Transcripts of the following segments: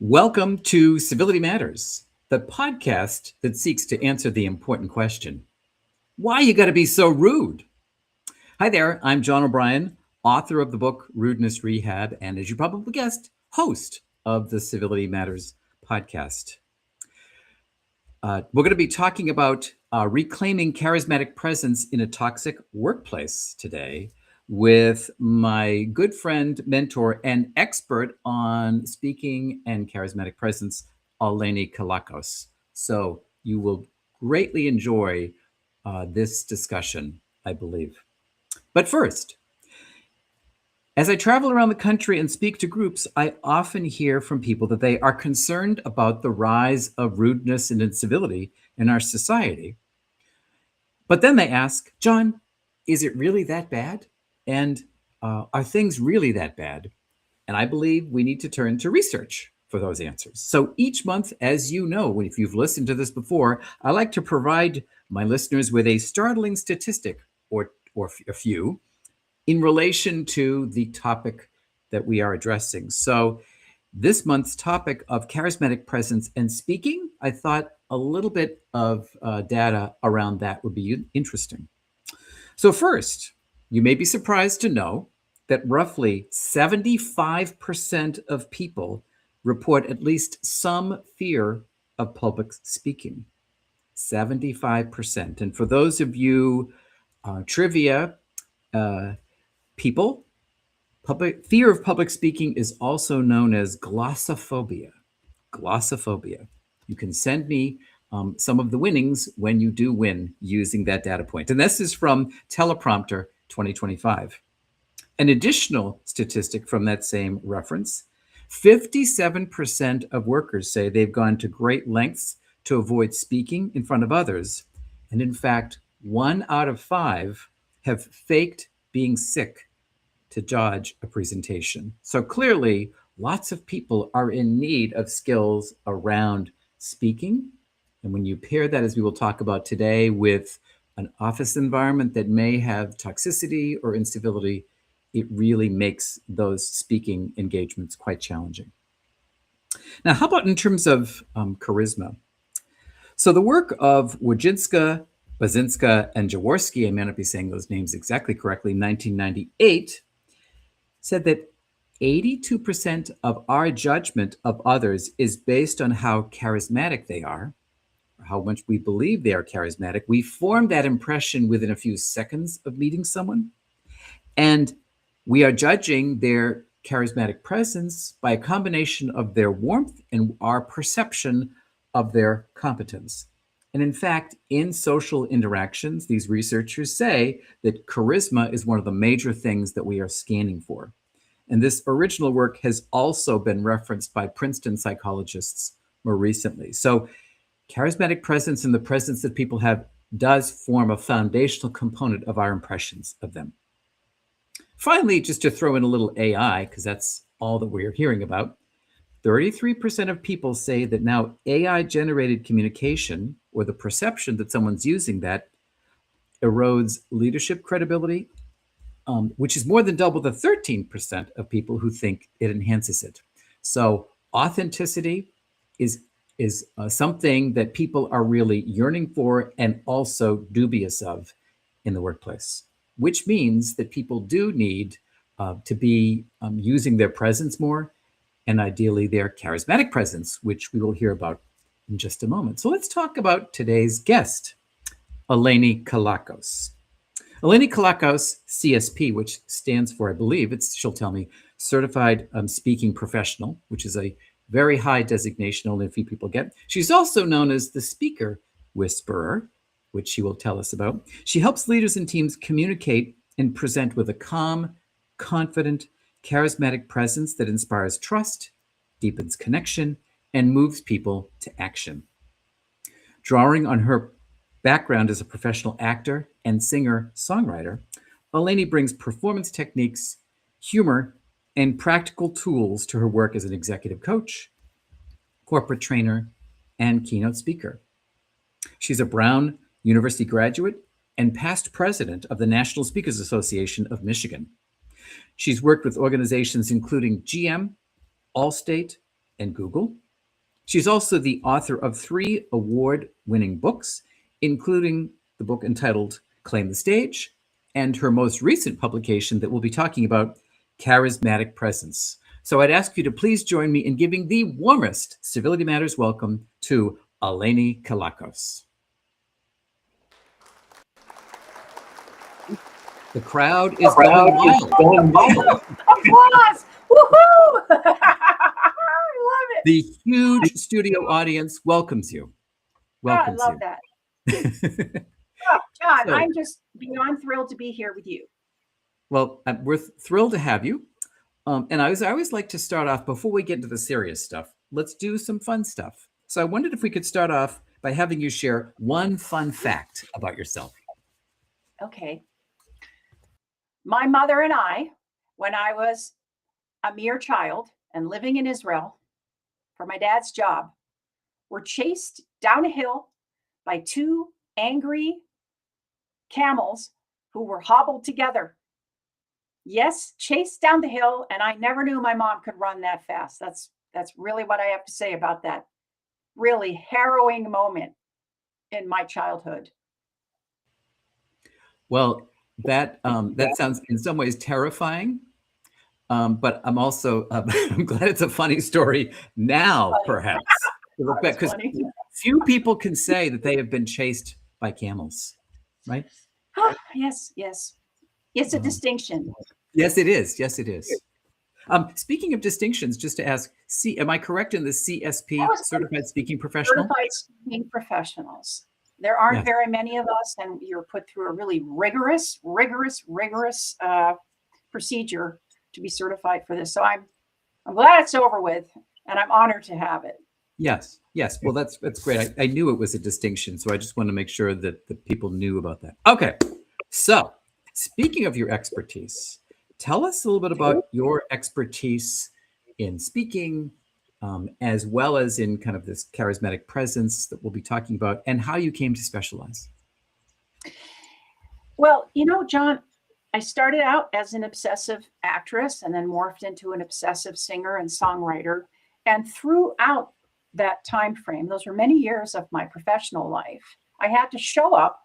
Welcome to Civility Matters, the podcast that seeks to answer the important question, why you gotta be so rude? Hi there, I'm John O'Brien, author of the book Rudeness Rehab, and as you probably guessed, host of the Civility Matters podcast. We're gonna be talking about reclaiming charismatic presence in a toxic workplace today with my good friend, mentor, and expert on speaking and charismatic presence, Eleni Kelakos. So you will greatly enjoy this discussion, I believe. But first, as I travel around the country and speak to groups, I often hear from people that they are concerned about the rise of rudeness and incivility in our society. But then they ask, John, is it really that bad? And are things really that bad? And I believe we need to turn to research for those answers. So each month, as you know, if you've listened to this before, I like to provide my listeners with a startling statistic or a few in relation to the topic that we are addressing. So this month's topic of charismatic presence and speaking, I thought a little bit of data around that would be interesting. So first, you may be surprised to know that roughly 75% of people report at least some fear of public speaking. 75%. And for those of you trivia people, fear of public speaking is also known as glossophobia. Glossophobia. You can send me some of the winnings when you do win using that data point. And this is from Teleprompter 2025. An additional statistic from that same reference, 57% of workers say they've gone to great lengths to avoid speaking in front of others. And in fact, 1 out of 5 have faked being sick to dodge a presentation. So clearly, lots of people are in need of skills around speaking. And when you pair that, as we will talk about today, with an office environment that may have toxicity or incivility, it really makes those speaking engagements quite challenging. Now, how about in terms of charisma? So the work of Wojcicka, Basinska, and Jaworski, I may not be saying those names exactly correctly, 1998, said that 82% of our judgment of others is based on how charismatic they are, or how much we believe they are charismatic. We form that impression within a few seconds of meeting someone, and we are judging their charismatic presence by a combination of their warmth and our perception of their competence. And in fact, in social interactions, these researchers say that charisma is one of the major things that we are scanning for. And this original work has also been referenced by Princeton psychologists more recently. So charismatic presence and the presence that people have does form a foundational component of our impressions of them. Finally, just to throw in a little AI, because that's all that we're hearing about, 33% of people say that now AI-generated communication, or the perception that someone's using that, erodes leadership credibility, which is more than double the 13% of people who think it enhances it. So authenticity is something that people are really yearning for and also dubious of in the workplace, which means that people do need to be using their presence more, and ideally their charismatic presence, which we will hear about in just a moment. So let's talk about today's guest, Eleni Kelakos. Eleni Kelakos, CSP, which stands for, I believe, she'll tell me, Certified Speaking Professional, which is a very high designation only a few people get. She's also known as the Speaker Whisperer, which she will tell us about. She helps leaders and teams communicate and present with a calm, confident, charismatic presence that inspires trust, deepens connection, and moves people to action. Drawing on her background as a professional actor and singer-songwriter, Eleni brings performance techniques, humor, and practical tools to her work as an executive coach, corporate trainer, and keynote speaker. She's a Brown University graduate and past president of the National Speakers Association of Michigan. She's worked with organizations including GM, Allstate, and Google. She's also the author of 3 award-winning books, including the book entitled Claim the Stage, and her most recent publication that we'll be talking about, Charismatic Presence. So I'd ask you to please join me in giving the warmest Civility Matters welcome to Eleni Kelakos. The crowd is going wild. Applause! Woohoo! I love it. The huge studio audience welcomes you. I love that. Oh, John, so, I'm just beyond thrilled to be here with you. Well, we're thrilled to have you. And I always like to start off, before we get into the serious stuff, let's do some fun stuff. So I wondered if we could start off by having you share one fun fact about yourself. Okay. My mother and I, when I was a mere child and living in Israel for my dad's job, were chased down a hill by 2 angry camels who were hobbled together. Yes, chased down the hill, and I never knew my mom could run that fast. That's really what I have to say about that really harrowing moment in my childhood. Well, that sounds in some ways terrifying, but I'm also I'm glad it's a funny story now, perhaps, because few people can say that they have been chased by camels, right? Yes. It's a distinction. Yes, it is. Yes, it is. Speaking of distinctions, just to ask, am I correct in the CSP, Certified Speaking Professional? Certified Speaking Professionals. There aren't very many of us, and you're put through a really rigorous procedure to be certified for this. So I'm glad it's over with, and I'm honored to have it. Yes. Well, that's great. I knew it was a distinction, so I just want to make sure that the people knew about that. Okay, so speaking of your expertise, tell us a little bit about your expertise in speaking, as well as in kind of this charismatic presence that we'll be talking about, and how you came to specialize. Well, John, I started out as an obsessive actress and then morphed into an obsessive singer and songwriter. And throughout that time frame, those were many years of my professional life, I had to show up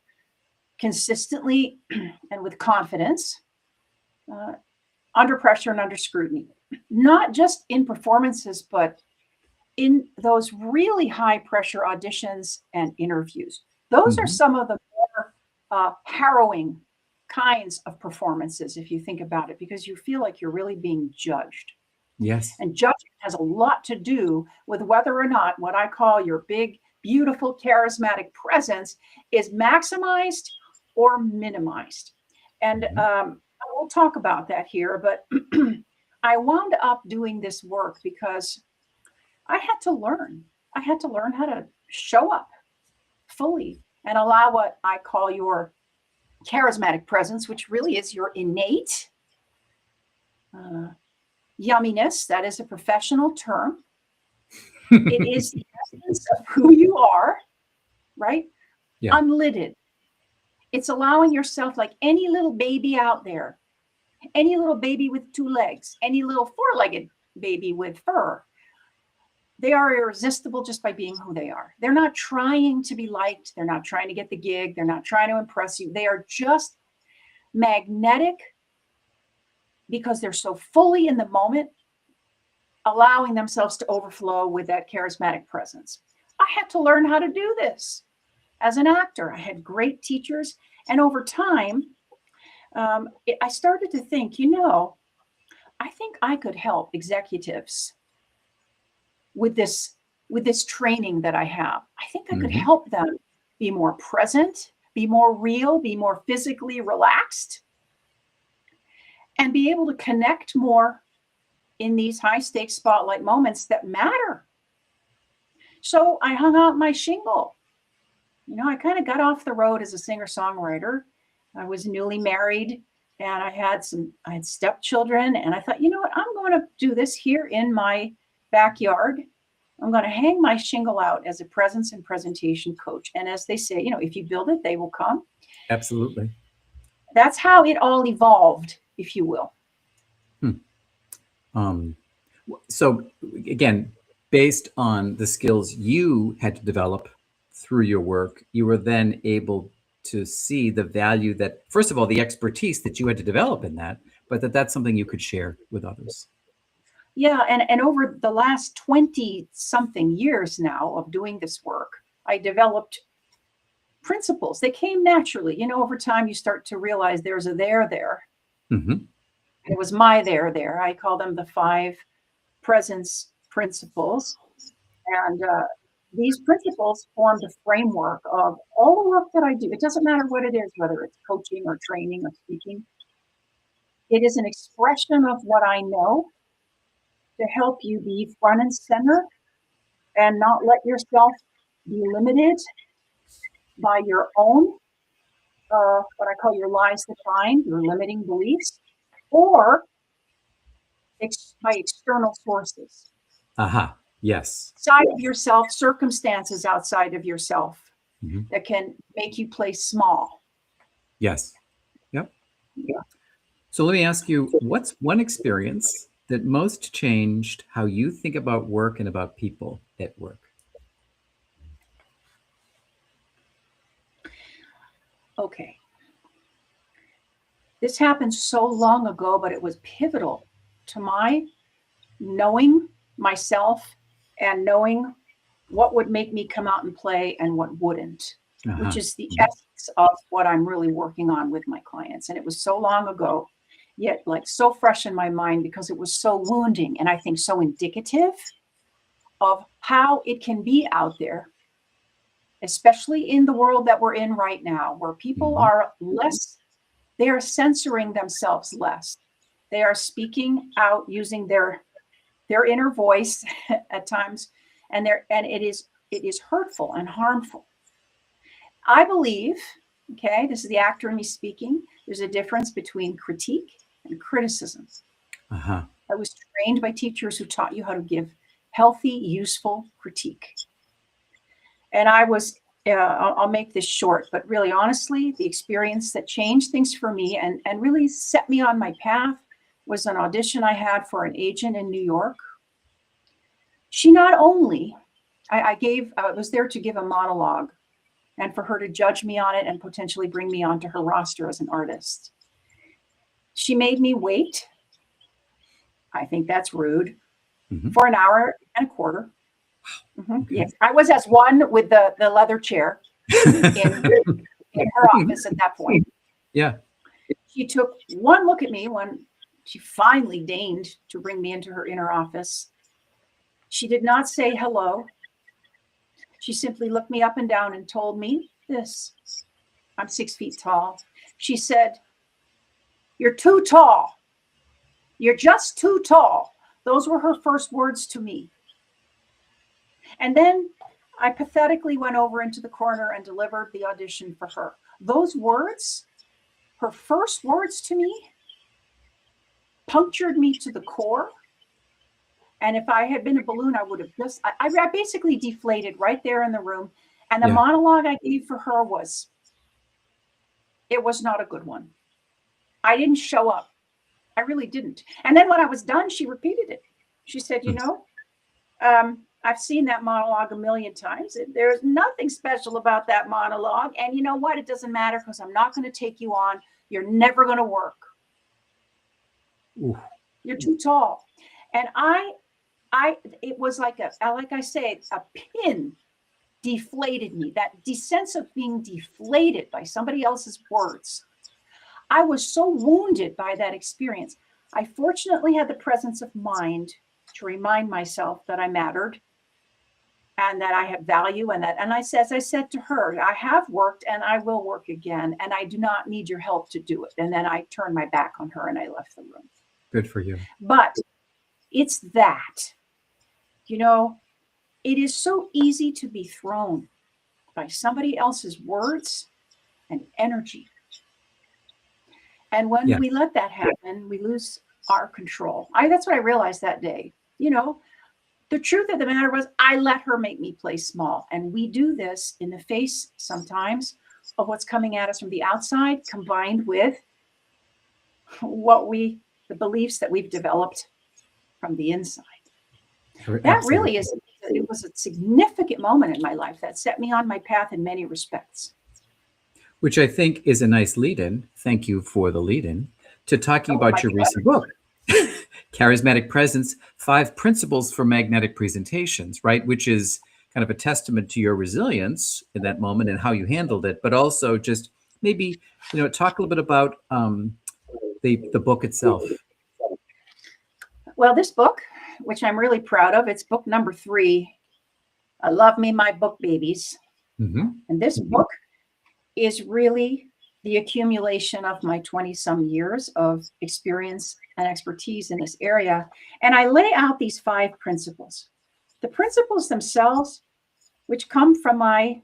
consistently and with confidence, under pressure and under scrutiny, not just in performances, but in those really high pressure auditions and interviews. Those are some of the more harrowing kinds of performances, if you think about it, because you feel like you're really being judged. Yes. And judging has a lot to do with whether or not what I call your big, beautiful, charismatic presence is maximized or minimized. And I won't talk about that here, but I wound up doing this work because I had to learn. I had to learn how to show up fully and allow what I call your charismatic presence, which really is your innate yumminess. That is a professional term. It is the essence of who you are, right? Yeah. Unlidded. It's allowing yourself, like any little baby out there, any little baby with 2 legs, any little 4-legged baby with fur. They are irresistible just by being who they are. They're not trying to be liked. They're not trying to get the gig. They're not trying to impress you. They are just magnetic because they're so fully in the moment, allowing themselves to overflow with that charismatic presence. I had to learn how to do this as an actor. I had great teachers. And over time, I started to think, I think I could help executives with this training that I have. I think I could help them be more present, be more real, be more physically relaxed, and be able to connect more in these high stakes spotlight moments that matter. So I hung out my shingle. I kind of got off the road as a singer-songwriter. I was newly married and I had stepchildren, and I thought, what, I'm going to do this here in my backyard. I'm going to hang my shingle out as a presence and presentation coach. And as they say, if you build it, they will come. Absolutely. That's how it all evolved, if you will. So again, based on the skills you had to develop through your work, you were then able to see the value that, first of all, the expertise that you had to develop in that, but that's something you could share with others. Yeah, and over the last 20 something years now of doing this work, I developed principles. They came naturally. Over time you start to realize there's a there. Mm-hmm. It was my there. I call them the 5 presence principles. And these principles form the framework of all the work that I do. It doesn't matter what it is, whether it's coaching or training or speaking. It is an expression of what I know to help you be front and center and not let yourself be limited by your own, what I call your lies defined, your limiting beliefs, or by external sources. Aha. Yes. Outside of yourself, circumstances outside of yourself Mm-hmm. that can make you play small. Yes. Yep. Yeah. So let me ask you, what's one experience that most changed how you think about work and about people at work? Okay. This happened so long ago, but it was pivotal to my knowing myself and knowing what would make me come out and play and what wouldn't, which is the essence of what I'm really working on with my clients. And it was so long ago, yet like so fresh in my mind because it was so wounding and I think so indicative of how it can be out there, especially in the world that we're in right now, where people are less, they are censoring themselves less. They are speaking out using their inner voice at times, and it is hurtful and harmful. I believe, okay, this is the actor in me speaking, there's a difference between critique and criticism. Uh-huh. I was trained by teachers who taught you how to give healthy, useful critique. And I'll make this short, but really honestly, the experience that changed things for me and really set me on my path was an audition I had for an agent in New York. She not only, I was there to give a monologue and for her to judge me on it and potentially bring me onto her roster as an artist. She made me wait. I think that's rude. For an hour and a quarter. Okay. Yes, I was as one with the leather chair in her office at that point. Yeah. She took one look at me when she finally deigned to bring me into her inner office. She did not say hello. She simply looked me up and down and told me this. I'm 6 feet tall. She said, "You're too tall. You're just too tall." Those were her first words to me. And then I pathetically went over into the corner and delivered the audition for her. Those words, her first words to me, punctured me to the core. And if I had been a balloon, I would have I basically deflated right there in the room. And the monologue I gave for her it was not a good one. I didn't show up. I really didn't. And then when I was done, she repeated it. She said, I've seen that monologue a million times. There's nothing special about that monologue. And you know what? It doesn't matter because I'm not going to take you on. You're never going to work. Ooh. You're too tall. And it was like I say, a pin deflated me. That sense of being deflated by somebody else's words. I was so wounded by that experience. I fortunately had the presence of mind to remind myself that I mattered and that I have value as I said to her, I have worked and I will work again, and I do not need your help to do it. And then I turned my back on her and I left the room. Good for you. But it's that, it is so easy to be thrown by somebody else's words and energy. And when we let that happen, we lose our control. That's what I realized that day. The truth of the matter was I let her make me play small. And we do this in the face sometimes of what's coming at us from the outside, combined with the beliefs that we've developed from the inside. That really is, it was a significant moment in my life that set me on my path in many respects. Which I think is a nice lead-in. Thank you for the lead-in to talking about your recent book, Charismatic Presence, 5 Principles for Magnetic Presentations, right? Which is kind of a testament to your resilience in that moment and how you handled it, but also just maybe, talk a little bit about the book itself. Well, this book, which I'm really proud of, it's book number 3. I love me, my book babies. Mm-hmm. And this book is really the accumulation of my 20-some years of experience and expertise in this area. And I lay out these 5 principles. The principles themselves, which come from my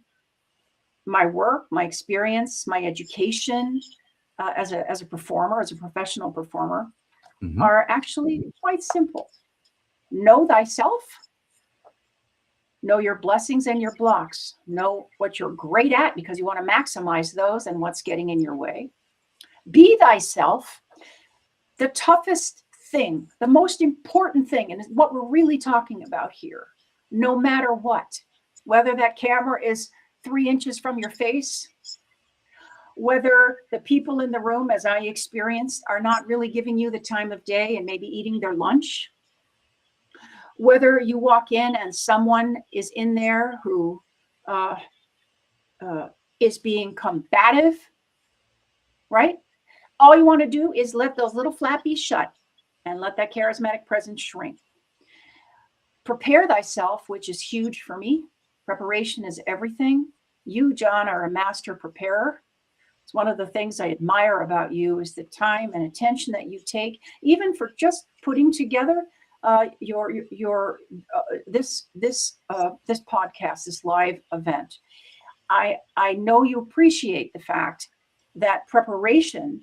work, my experience, my education as a performer, as a professional performer, Mm-hmm. are actually quite simple. Know thyself. Know your blessings and your blocks. Know what you're great at because you want to maximize those and what's getting in your way. Be thyself. The toughest thing, the most important thing, and what we're really talking about here, no matter what, whether that camera is 3 inches from your face, whether the people in the room, as I experienced, are not really giving you the time of day and maybe eating their lunch, whether you walk in and someone is in there who is being combative, right? All you want to do is let those little flappies shut and let that charismatic presence shrink. Prepare thyself, which is huge for me. Preparation is everything. You, John, are a master preparer. It's one of the things I admire about you is the time and attention that you take, even for just putting together this podcast, this live event. I know you appreciate the fact that preparation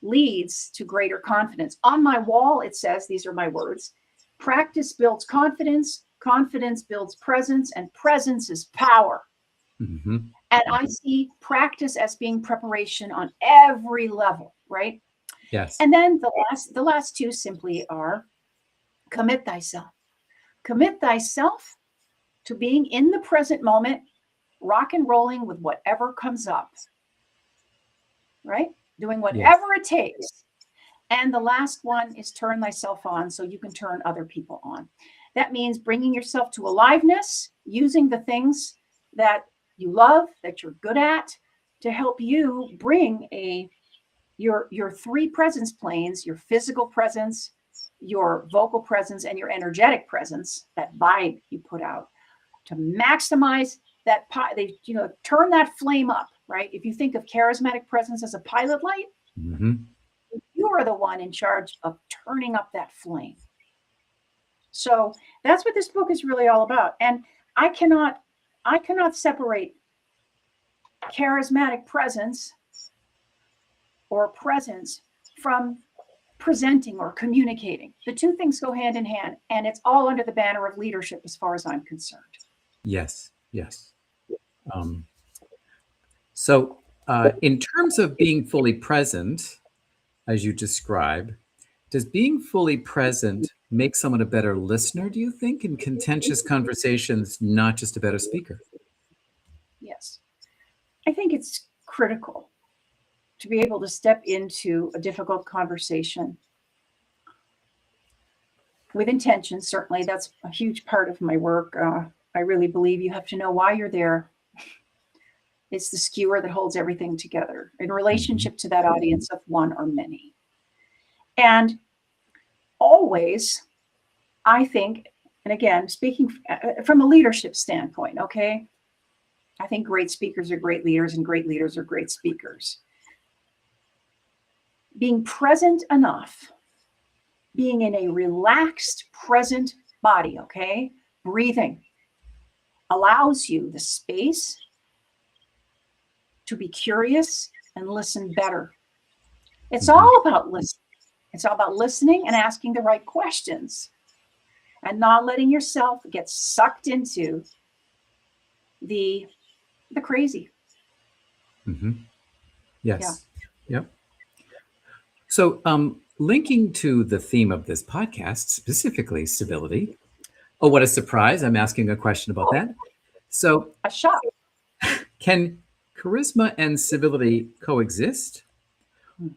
leads to greater confidence. On my wall, it says, these are my words, practice builds confidence, confidence builds presence, and presence is power. Mm-hmm. And I see practice as being preparation on every level, right? Yes. And then the last 2 simply are commit thyself. Commit thyself to being in the present moment, rock and rolling with whatever comes up, right? Doing whatever it takes. And the last one is turn thyself on so you can turn other people on. That means bringing yourself to aliveness, using the things that you love, that you're good at, to help you bring your 3 presence planes, your physical presence, your vocal presence, and your energetic presence, that vibe you put out, to maximize that, turn that flame up, right? If you think of charismatic presence as a pilot light, Mm-hmm. you are the one in charge of turning up that flame. So that's what this book is really all about. And I cannot separate charismatic presence or presence from presenting or communicating. The 2 things go hand in hand, and it's all under the banner of leadership as far as I'm concerned. Yes. So in terms of being fully present, as you describe, does being fully present make someone a better listener, do you think, in contentious conversations, not just a better speaker? Yes. I think it's critical to be able to step into a difficult conversation with intention. Certainly, that's a huge part of my work. I really believe you have to know why you're there. It's the skewer that holds everything together in relationship to that audience of one or many. And always, I think, and again, speaking from a leadership standpoint, okay, I think great speakers are great leaders and great leaders are great speakers. Being present enough, being in a relaxed, present body, okay, breathing, allows you the space to be curious and listen better. It's all about listening. It's all about listening and asking the right questions and not letting yourself get sucked into the crazy. Mm-hmm. Yes. Yeah. Yep. So linking to the theme of this podcast, specifically civility, Oh, what a surprise. I'm asking a question about that. So, A shock. can charisma and civility coexist?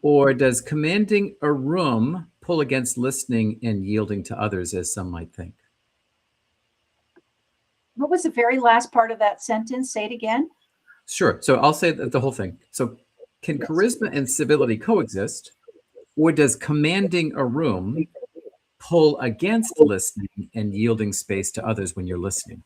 Or does commanding a room pull against listening and yielding to others, as some might think? What was the very last part of that sentence? Say it again. Sure. So I'll say the whole thing. So, can Yes. charisma and civility coexist? Or does commanding a room pull against listening and yielding space to others when you're listening?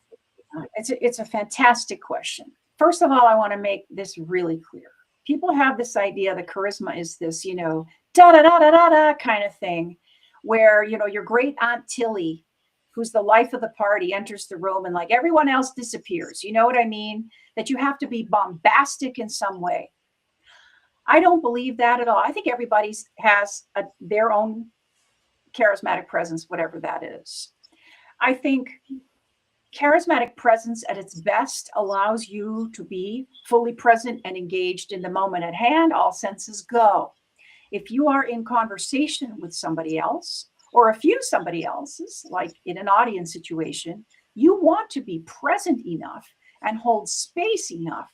It's a fantastic question. First of all, I want to make this really clear. People have this idea that charisma is this, da da da da da da kind of thing, where your great Aunt Tilly, who's the life of the party, enters the room and like everyone else disappears. You know what I mean? That you have to be bombastic in some way. I don't believe that at all. I think everybody has their own charismatic presence, whatever that is. I think charismatic presence at its best allows you to be fully present and engaged in the moment at hand. All senses go. If you are in conversation with somebody else or a few somebody else's, like in an audience situation, you want to be present enough and hold space enough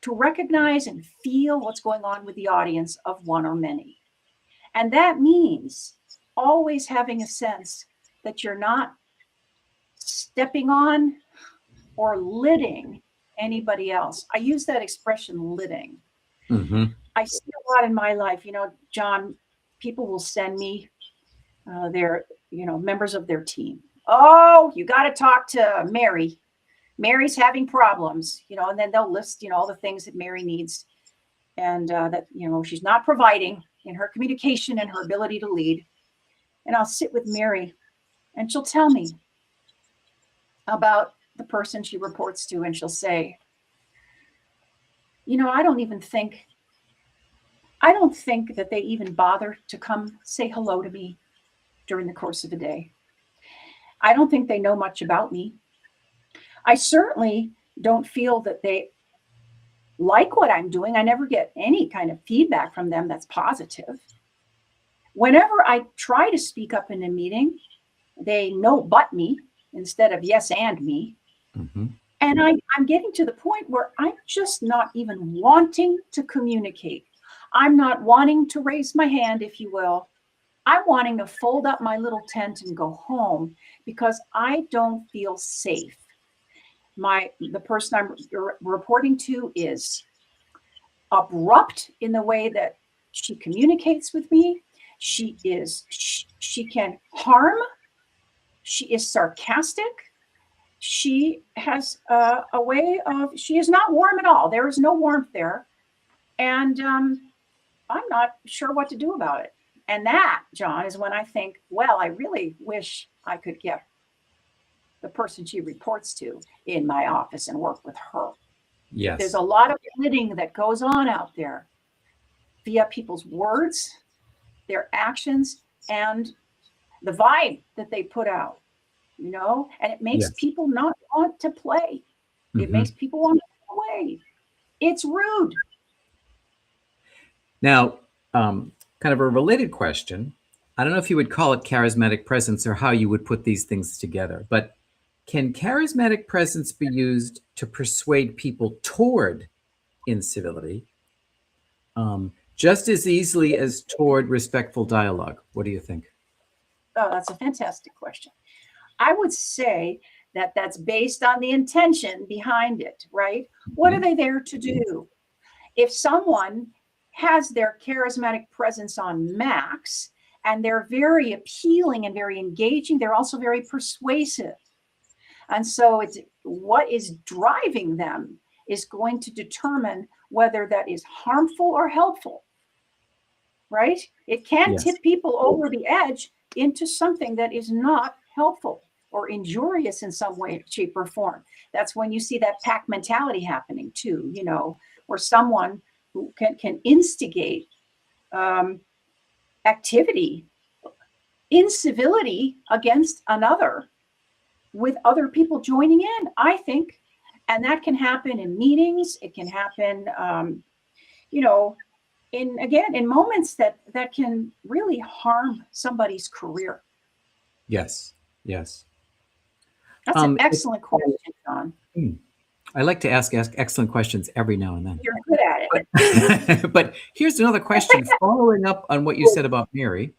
to recognize and feel what's going on with the audience of one or many. And that means always having a sense that you're not stepping on or lidding anybody else. I use that expression, lidding. Mm-hmm. I see a lot in my life. John, people will send me their, members of their team. Oh, you got to talk to Mary. Mary's having problems, and then they'll list, all the things that Mary needs and that, she's not providing in her communication and her ability to lead. And I'll sit with Mary and she'll tell me about the person she reports to, and she'll say, I don't think that they even bother to come say hello to me during the course of the day. I don't think they know much about me. I certainly don't feel that they like what I'm doing. I never get any kind of feedback from them that's positive. Whenever I try to speak up in a meeting, they no but me instead of yes and me. Mm-hmm. And I'm getting to the point where I'm just not even wanting to communicate. I'm not wanting to raise my hand, if you will. I'm wanting to fold up my little tent and go home because I don't feel safe. The person I'm reporting to is abrupt in the way that she communicates with me. She can harm. She is sarcastic. She has a way of, she is not warm at all. There is no warmth there. And I'm not sure what to do about it. And that, John, is when I think, well, I really wish I could get the person she reports to in my office and work with her. Yes. There's a lot of lidding that goes on out there via people's words, their actions, and the vibe that they put out, and it makes people not want to play. It Mm-hmm. makes people want to play. It's rude. Now, kind of a related question. I don't know if you would call it charismatic presence or how you would put these things together, but can charismatic presence be used to persuade people toward incivility just as easily as toward respectful dialogue? What do you think? Oh, that's a fantastic question. I would say that that's based on the intention behind it, right? What are they there to do? If someone has their charismatic presence on max and they're very appealing and very engaging, they're also very persuasive. And so it's what is driving them is going to determine whether that is harmful or helpful, right? It can tip people over the edge into something that is not helpful or injurious in some way, shape, or form. That's when you see that pack mentality happening too, where someone who can instigate activity, incivility against another with other people joining in, I think. And that can happen in meetings. It can happen, in moments that can really harm somebody's career. Yes. That's an It's, excellent question, John. I like to ask excellent questions every now and then. You're good at it. But here's another question following up on what you said about Mary.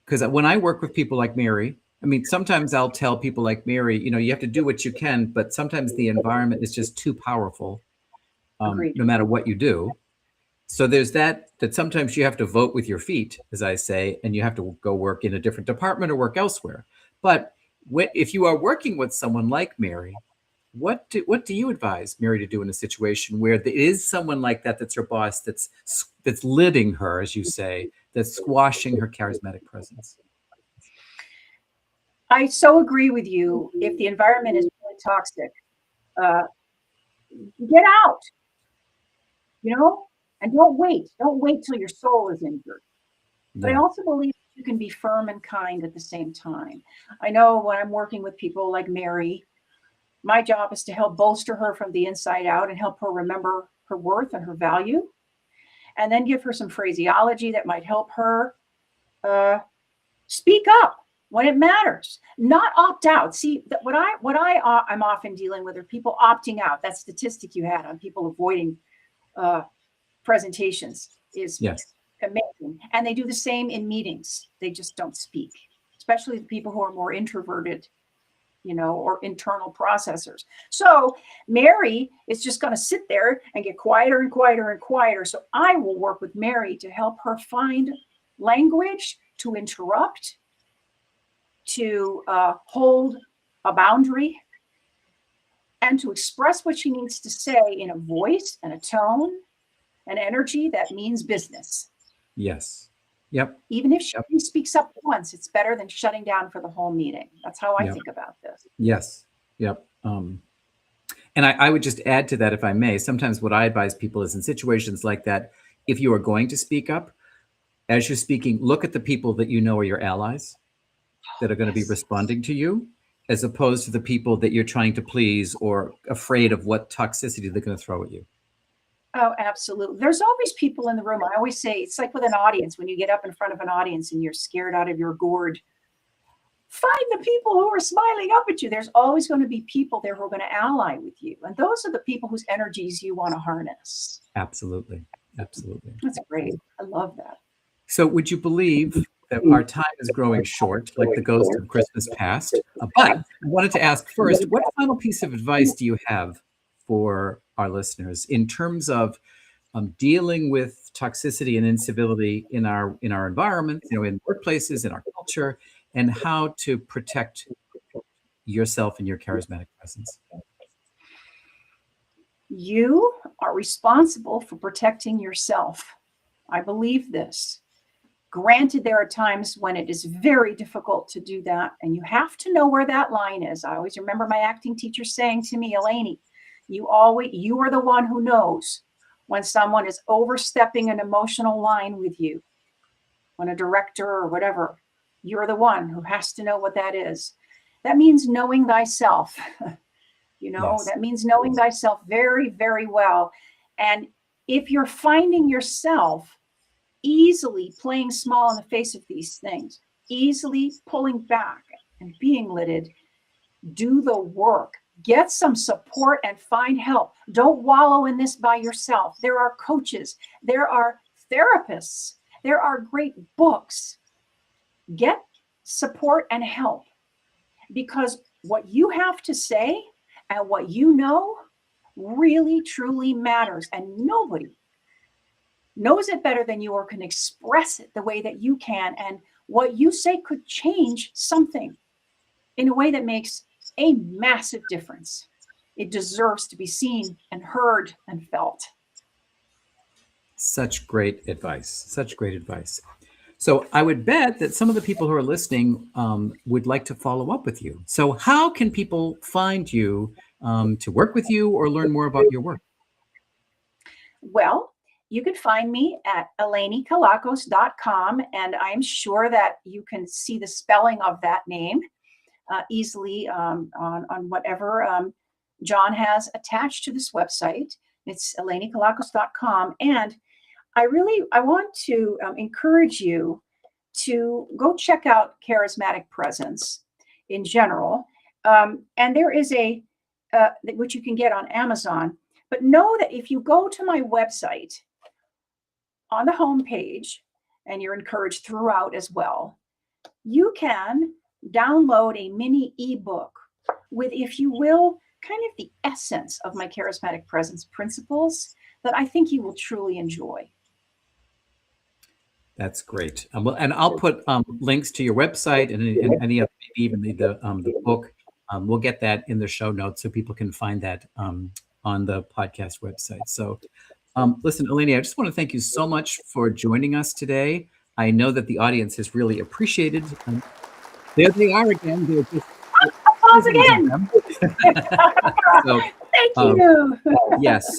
Because when I work with people like Mary, I mean, sometimes I'll tell people like Mary, you have to do what you can, but sometimes the environment is just too powerful, Agreed. no matter what you do. So there's that sometimes you have to vote with your feet, as I say, and you have to go work in a different department or work elsewhere. But if you are working with someone like Mary, what do you advise Mary to do in a situation where there is someone like that that's her boss, that's living her, as you say, that's squashing her charismatic presence? I so agree with you. If the environment is really toxic, uh, get out, and don't wait. Don't wait till your soul is injured. But I Yeah. also believe you can be firm and kind at the same time. I know when I'm working with people like Mary, my job is to help bolster her from the inside out and help her remember her worth and her value, and then give her some phraseology that might help her speak up when it matters, not opt out. See, I'm often dealing with are people opting out. That statistic you had on people avoiding presentations is Yes. amazing. And they do the same in meetings. They just don't speak, especially the people who are more introverted, or internal processors. So Mary is just going to sit there and get quieter and quieter and quieter. So I will work with Mary to help her find language to interrupt, to hold a boundary, and to express what she needs to say in a voice and a tone and energy that means business. Yes. Yep. Even if she speaks up once, it's better than shutting down for the whole meeting. That's how I think about this. Yes. Yep. And I would just add to that, if I may, sometimes what I advise people is in situations like that, if you are going to speak up, as you're speaking, look at the people that you know are your allies that are going to be responding to you, as opposed to the people that you're trying to please or afraid of what toxicity they're going to throw at you. Oh, absolutely. There's always people in the room. I always say it's like with an audience. When you get up in front of an audience and you're scared out of your gourd, find the people who are smiling up at you. There's always going to be people there who are going to ally with you. And those are the people whose energies you want to harness. Absolutely. Absolutely. That's great. I love that. So would you believe that our time is growing short, like the ghost of Christmas past? But I wanted to ask first, what final piece of advice do you have for our listeners in terms of dealing with toxicity and incivility in our environment, in workplaces, in our culture, and how to protect yourself and your charismatic presence? You are responsible for protecting yourself. I believe this. Granted, there are times when it is very difficult to do that, and you have to know where that line is. I always remember my acting teacher saying to me, Eleni, you are the one who knows when someone is overstepping an emotional line with you. When a director or whatever, you're the one who has to know what that is. That means knowing thyself. Yes. That means knowing thyself very, very well. And if you're finding yourself easily playing small in the face of these things, easily pulling back and being lidded, do the work. Get some support and find help. Don't wallow in this by yourself. There are coaches. There are therapists. There are great books. Get support and help, because what you have to say and what you know really, truly matters. And nobody knows it better than you or can express it the way that you can. And what you say could change something in a way that makes a massive difference. It deserves to be seen and heard and felt. Such great advice. Such great advice. So I would bet that some of the people who are listening would like to follow up with you. So how can people find you to work with you or learn more about your work? Well, you can find me at elenikelakos.com, and I'm sure that you can see the spelling of that name easily on whatever John has attached to this website. It's elenikelakos.com. And I want to encourage you to go check out Charismatic Presence in general. And there is which you can get on Amazon. But know that if you go to my website on the homepage, and you're encouraged throughout as well, you can download a mini ebook with, if you will, kind of the essence of my charismatic presence principles that I think you will truly enjoy. That's great. Well, and I'll put links to your website and any other, maybe even the book. We'll get that in the show notes so people can find that on the podcast website. So, listen, Eleni, I just want to thank you so much for joining us today. I know that the audience has really appreciated. There they are again. They're just applause again. So, thank you. Yes.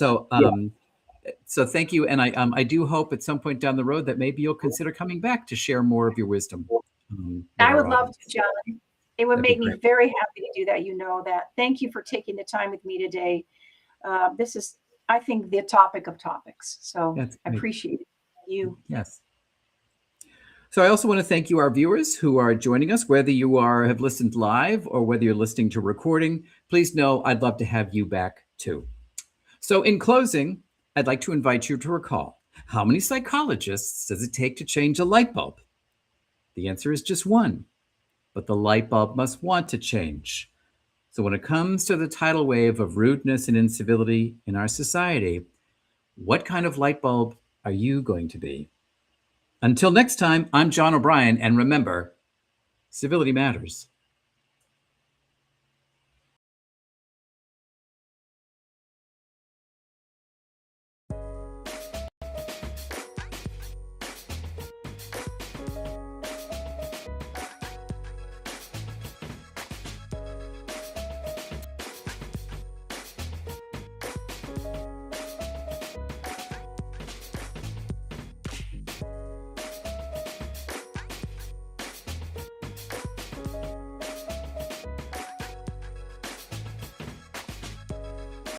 So thank you, and I do hope at some point down the road that maybe you'll consider coming back to share more of your wisdom. I would love to, John. It would make me great. very happy to do that. You know that. Thank you for taking the time with me today. This is, I think, the topic of topics. So I appreciate it. You. Yes. So I also want to thank you, our viewers who are joining us, whether you have listened live or whether you're listening to recording. Please know I'd love to have you back too. So in closing, I'd like to invite you to recall, how many psychologists does it take to change a light bulb? The answer is just one, but the light bulb must want to change. So when it comes to the tidal wave of rudeness and incivility in our society, what kind of light bulb are you going to be? Until next time, I'm John O'Brien, and remember, civility matters.